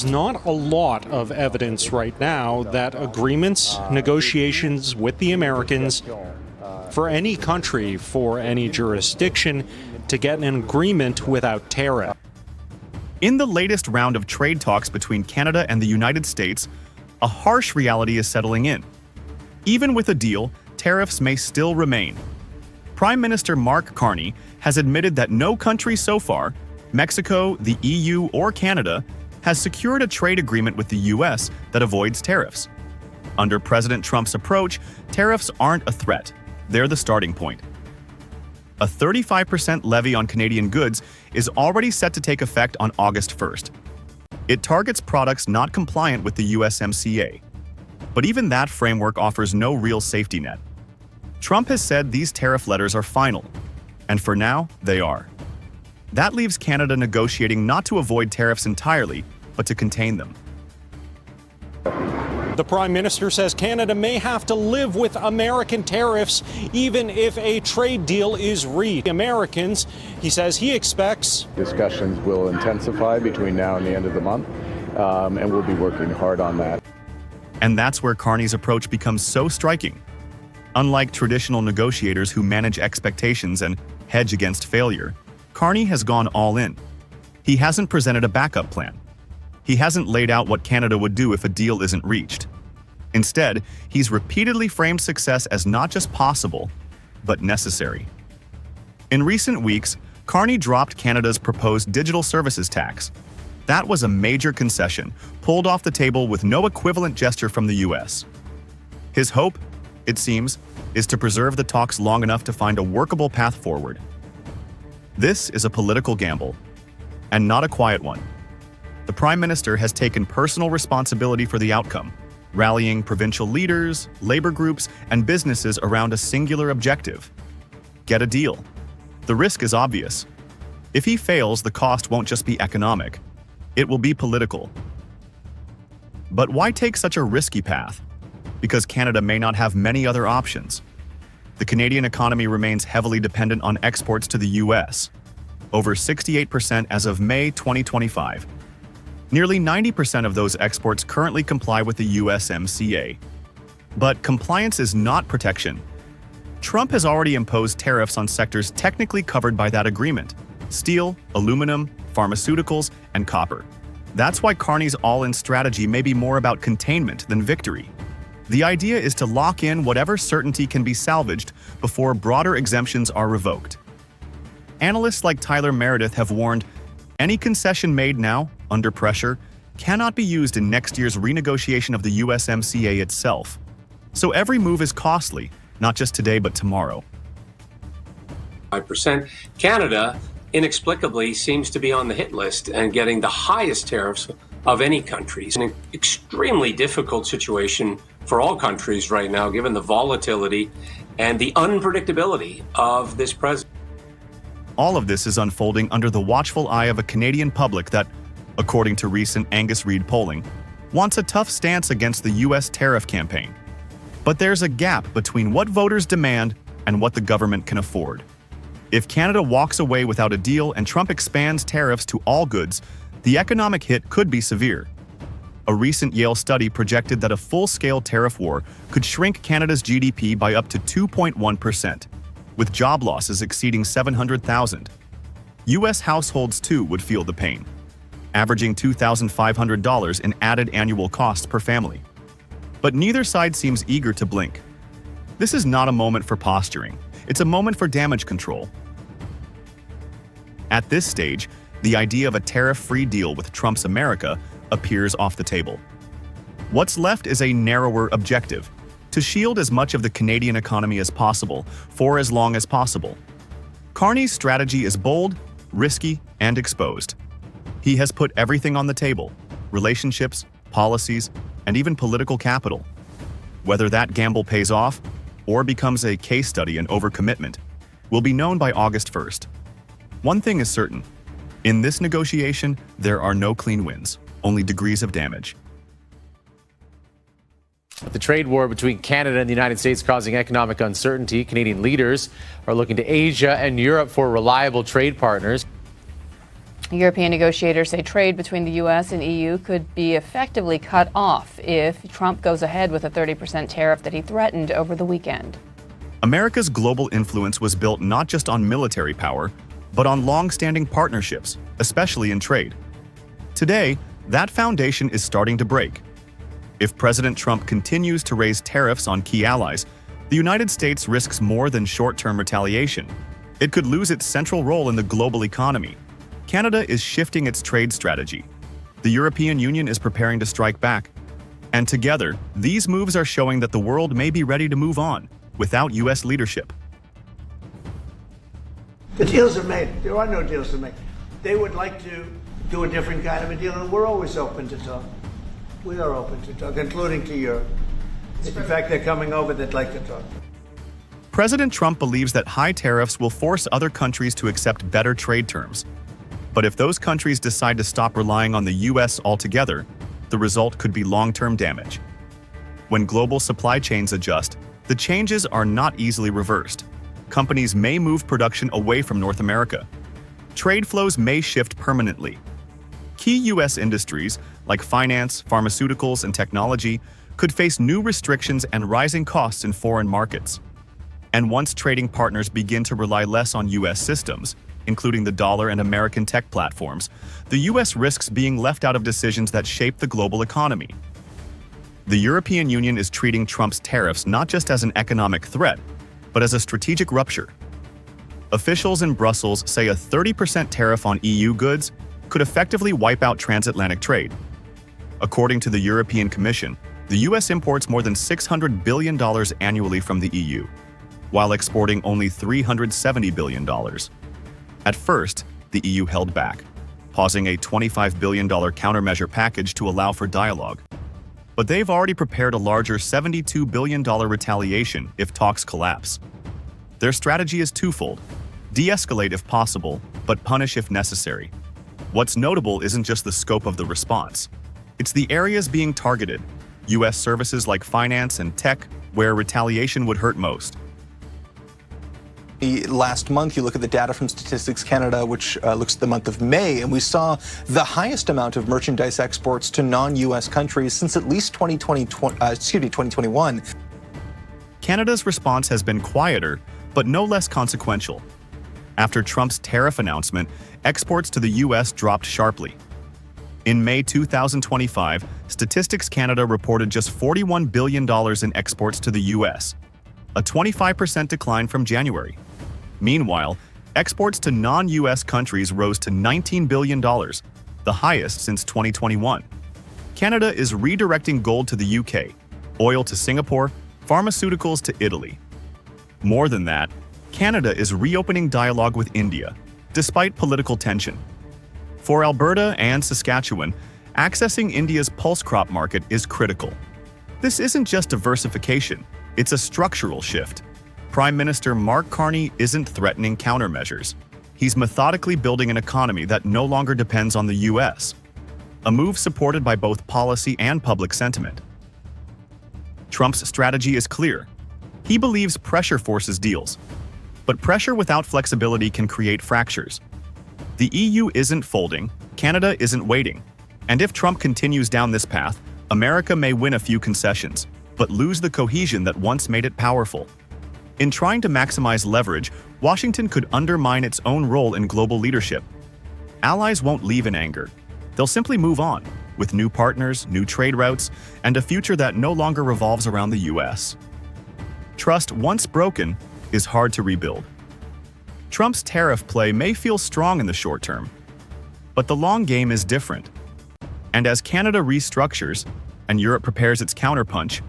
There's not a lot of evidence right now that agreements, negotiations with the Americans, for any country, for any jurisdiction, to get an agreement without tariff. In the latest round of trade talks between Canada and the United States, a harsh reality is settling in. Even with a deal, tariffs may still remain. Prime Minister Mark Carney has admitted that no country so far, Mexico, the EU, or Canada, has secured a trade agreement with the US that avoids tariffs. Under President Trump's approach, tariffs aren't a threat, they're the starting point. A 35% levy on Canadian goods is already set to take effect on August 1st. It targets products not compliant with the USMCA. But even that framework offers no real safety net. Trump has said these tariff letters are final, and for now, they are. That leaves Canada negotiating not to avoid tariffs entirely, but to contain them. The Prime Minister says Canada may have to live with American tariffs even if a trade deal is reached. Americans, he says he expects discussions will intensify between now and the end of the month, and we'll be working hard on that. And that's where Carney's approach becomes so striking. Unlike traditional negotiators who manage expectations and hedge against failure, Carney has gone all in. He hasn't presented a backup plan. He hasn't laid out what Canada would do if a deal isn't reached. Instead, he's repeatedly framed success as not just possible, but necessary. In recent weeks, Carney dropped Canada's proposed digital services tax. That was a major concession, pulled off the table with no equivalent gesture from the US. His hope, it seems, is to preserve the talks long enough to find a workable path forward. This is a political gamble, and not a quiet one. The Prime Minister has taken personal responsibility for the outcome, rallying provincial leaders, labor groups, and businesses around a singular objective: get a deal. The risk is obvious. If he fails, the cost won't just be economic, it will be political. But why take such a risky path? Because Canada may not have many other options. The Canadian economy remains heavily dependent on exports to the US, over 68% as of May 2025. Nearly 90% of those exports currently comply with the USMCA. But compliance is not protection. Trump has already imposed tariffs on sectors technically covered by that agreement: steel, aluminum, pharmaceuticals, and copper. That's why Carney's all-in strategy may be more about containment than victory. The idea is to lock in whatever certainty can be salvaged before broader exemptions are revoked. Analysts like Tyler Meredith have warned, any concession made now, under pressure, cannot be used in next year's renegotiation of the USMCA itself. So every move is costly, not just today but tomorrow. 5%. Canada inexplicably seems to be on the hit list and getting the highest tariffs of any country. It's an extremely difficult situation for all countries right now, given the volatility and the unpredictability of this president. All of this is unfolding under the watchful eye of a Canadian public that, according to recent Angus Reid polling, wants a tough stance against the US tariff campaign. But there's a gap between what voters demand and what the government can afford. If Canada walks away without a deal and Trump expands tariffs to all goods, the economic hit could be severe. A recent Yale study projected that a full-scale tariff war could shrink Canada's GDP by up to 2.1%, with job losses exceeding 700,000. US households too would feel the pain, averaging $2,500 in added annual costs per family. But neither side seems eager to blink. This is not a moment for posturing. It's a moment for damage control. At this stage, the idea of a tariff-free deal with Trump's America appears off the table. What's left is a narrower objective: to shield as much of the Canadian economy as possible for as long as possible. Carney's strategy is bold, risky, and exposed. He has put everything on the table: relationships, policies, and even political capital. Whether that gamble pays off or becomes a case study in overcommitment will be known by August 1st. One thing is certain: in this negotiation, there are no clean wins, only degrees of damage. The trade war between Canada and the United States causing economic uncertainty, Canadian leaders are looking to Asia and Europe for reliable trade partners. European negotiators say trade between the U.S. and EU could be effectively cut off if Trump goes ahead with a 30% tariff that he threatened over the weekend. America's global influence was built not just on military power, but on long-standing partnerships, especially in trade. Today, that foundation is starting to break. If President Trump continues to raise tariffs on key allies, the United States risks more than short-term retaliation. It could lose its central role in the global economy. Canada is shifting its trade strategy. The European Union is preparing to strike back. And together, these moves are showing that the world may be ready to move on without U.S. leadership. The deals are made. There are no deals to make. They would like to do a different kind of a deal, and we're always open to talk. We are open to talk, including to Europe. In fact, they're coming over, they'd like to talk. President Trump believes that high tariffs will force other countries to accept better trade terms. But if those countries decide to stop relying on the U.S. altogether, the result could be long-term damage. When global supply chains adjust, the changes are not easily reversed. Companies may move production away from North America. Trade flows may shift permanently. Key U.S. industries, like finance, pharmaceuticals, and technology, could face new restrictions and rising costs in foreign markets. And once trading partners begin to rely less on U.S. systems, including the dollar and American tech platforms, the U.S. risks being left out of decisions that shape the global economy. The European Union is treating Trump's tariffs not just as an economic threat, but as a strategic rupture. Officials in Brussels say a 30% tariff on EU goods could effectively wipe out transatlantic trade. According to the European Commission, the U.S. imports more than $600 billion annually from the EU, while exporting only $370 billion. At first, the EU held back, pausing a $25 billion countermeasure package to allow for dialogue. But they've already prepared a larger $72 billion retaliation if talks collapse. Their strategy is twofold: de-escalate if possible, but punish if necessary. What's notable isn't just the scope of the response. It's the areas being targeted, U.S. services like finance and tech, where retaliation would hurt most. Last month, you look at the data from Statistics Canada, which looks at the month of May, and we saw the highest amount of merchandise exports to non-U.S. countries since at least 2021. Canada's response has been quieter, but no less consequential. After Trump's tariff announcement, exports to the U.S. dropped sharply. In May 2025, Statistics Canada reported just $41 billion in exports to the U.S., a 25% decline from January. Meanwhile, exports to non-U.S. countries rose to $19 billion, the highest since 2021. Canada is redirecting gold to the UK, oil to Singapore, pharmaceuticals to Italy. More than that, Canada is reopening dialogue with India, despite political tension. For Alberta and Saskatchewan, accessing India's pulse crop market is critical. This isn't just diversification, it's a structural shift. Prime Minister Mark Carney isn't threatening countermeasures. He's methodically building an economy that no longer depends on the U.S., a move supported by both policy and public sentiment. Trump's strategy is clear. He believes pressure forces deals. But pressure without flexibility can create fractures. The EU isn't folding, Canada isn't waiting. And if Trump continues down this path, America may win a few concessions, but lose the cohesion that once made it powerful. In trying to maximize leverage, Washington could undermine its own role in global leadership. Allies won't leave in anger. They'll simply move on, with new partners, new trade routes, and a future that no longer revolves around the U.S. Trust, once broken, is hard to rebuild. Trump's tariff play may feel strong in the short term, but the long game is different. And as Canada restructures and Europe prepares its counterpunch,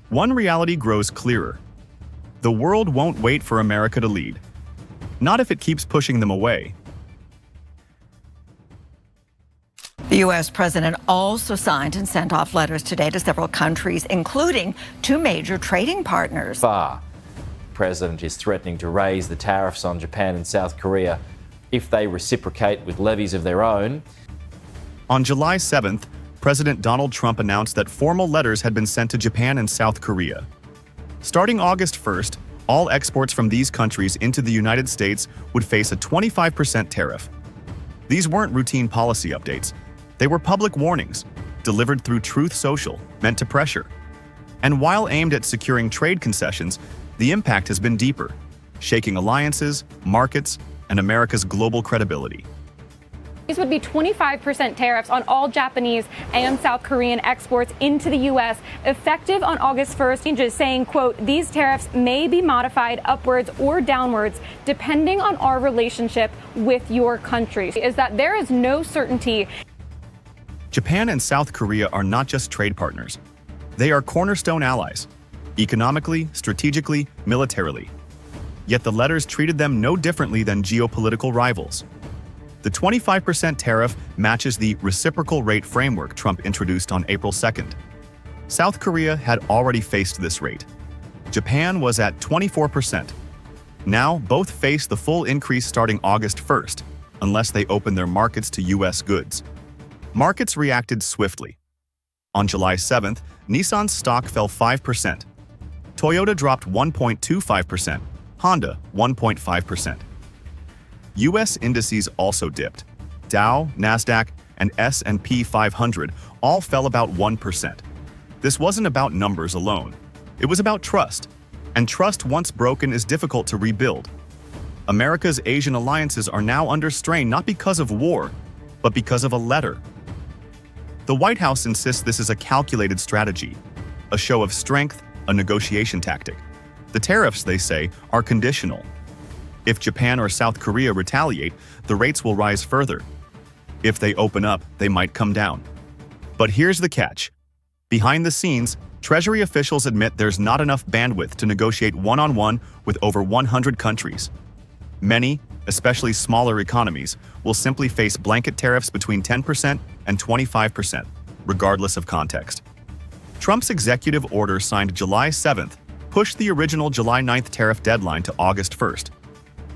one reality grows clearer. The world won't wait for America to lead. Not if it keeps pushing them away. The U.S. president also signed and sent off letters today to several countries, including two major trading partners. The president is threatening to raise the tariffs on Japan and South Korea if they reciprocate with levies of their own. On July 7th, President Donald Trump announced that formal letters had been sent to Japan and South Korea. Starting August 1st, all exports from these countries into the United States would face a 25% tariff. These weren't routine policy updates. They were public warnings, delivered through Truth Social, meant to pressure. And while aimed at securing trade concessions, the impact has been deeper, shaking alliances, markets, and America's global credibility. These would be 25% tariffs on all Japanese and South Korean exports into the U.S., effective on August 1st, changes saying, quote, these tariffs may be modified upwards or downwards depending on our relationship with your country. Is that there is no certainty. Japan and South Korea are not just trade partners. They are cornerstone allies, economically, strategically, militarily. Yet the letters treated them no differently than geopolitical rivals. The 25% tariff matches the reciprocal rate framework Trump introduced on April 2nd. South Korea had already faced this rate. Japan was at 24%. Now, both face the full increase starting August 1st, unless they open their markets to U.S. goods. Markets reacted swiftly. On July 7th, Nissan's stock fell 5%. Toyota dropped 1.25%, Honda 1.5%. U.S. indices also dipped. Dow, Nasdaq, and S&P 500 all fell about 1%. This wasn't about numbers alone. It was about trust. And trust once broken is difficult to rebuild. America's Asian alliances are now under strain not because of war, but because of a letter. The White House insists this is a calculated strategy, a show of strength, a negotiation tactic. The tariffs, they say, are conditional. If Japan or South Korea retaliate, the rates will rise further. If they open up, they might come down. But here's the catch. Behind the scenes, Treasury officials admit there's not enough bandwidth to negotiate one-on-one with over 100 countries. Many, especially smaller economies, will simply face blanket tariffs between 10% and 25%, regardless of context. Trump's executive order signed July 7th pushed the original July 9th tariff deadline to August 1st.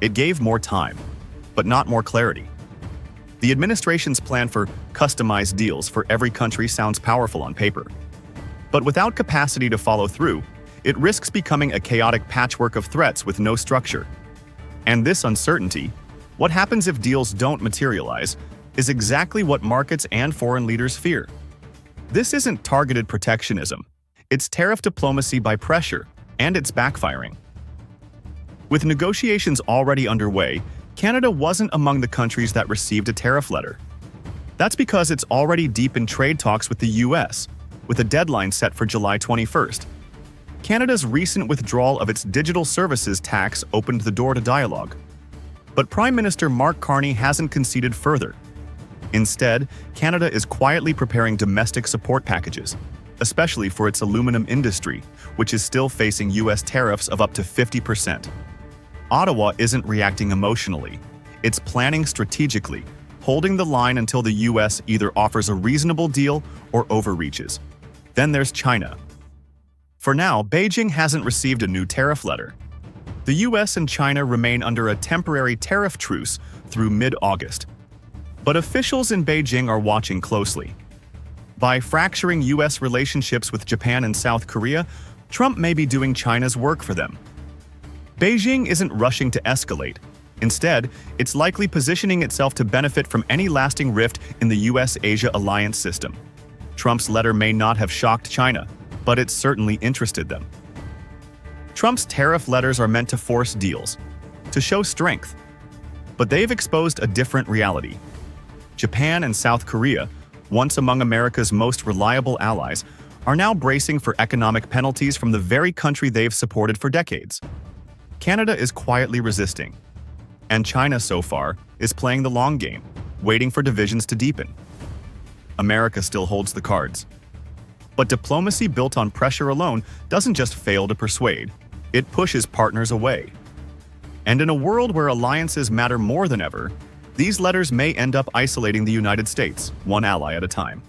It gave more time, but not more clarity. The administration's plan for customized deals for every country sounds powerful on paper. But without capacity to follow through, it risks becoming a chaotic patchwork of threats with no structure. And this uncertainty, what happens if deals don't materialize, is exactly what markets and foreign leaders fear. This isn't targeted protectionism. It's tariff diplomacy by pressure, and it's backfiring. With negotiations already underway, Canada wasn't among the countries that received a tariff letter. That's because it's already deep in trade talks with the U.S., with a deadline set for July 21st. Canada's recent withdrawal of its digital services tax opened the door to dialogue. But Prime Minister Mark Carney hasn't conceded further. Instead, Canada is quietly preparing domestic support packages, especially for its aluminum industry, which is still facing U.S. tariffs of up to 50%. Ottawa isn't reacting emotionally. It's planning strategically, holding the line until the U.S. either offers a reasonable deal or overreaches. Then there's China. For now, Beijing hasn't received a new tariff letter. The U.S. and China remain under a temporary tariff truce through mid-August. But officials in Beijing are watching closely. By fracturing U.S. relationships with Japan and South Korea, Trump may be doing China's work for them. Beijing isn't rushing to escalate. Instead, it's likely positioning itself to benefit from any lasting rift in the U.S.-Asia alliance system. Trump's letter may not have shocked China, but it certainly interested them. Trump's tariff letters are meant to force deals, to show strength. But they've exposed a different reality. Japan and South Korea, once among America's most reliable allies, are now bracing for economic penalties from the very country they've supported for decades. Canada is quietly resisting. And China, so far, is playing the long game, waiting for divisions to deepen. America still holds the cards. But diplomacy built on pressure alone doesn't just fail to persuade. It pushes partners away. And in a world where alliances matter more than ever, these letters may end up isolating the United States, one ally at a time.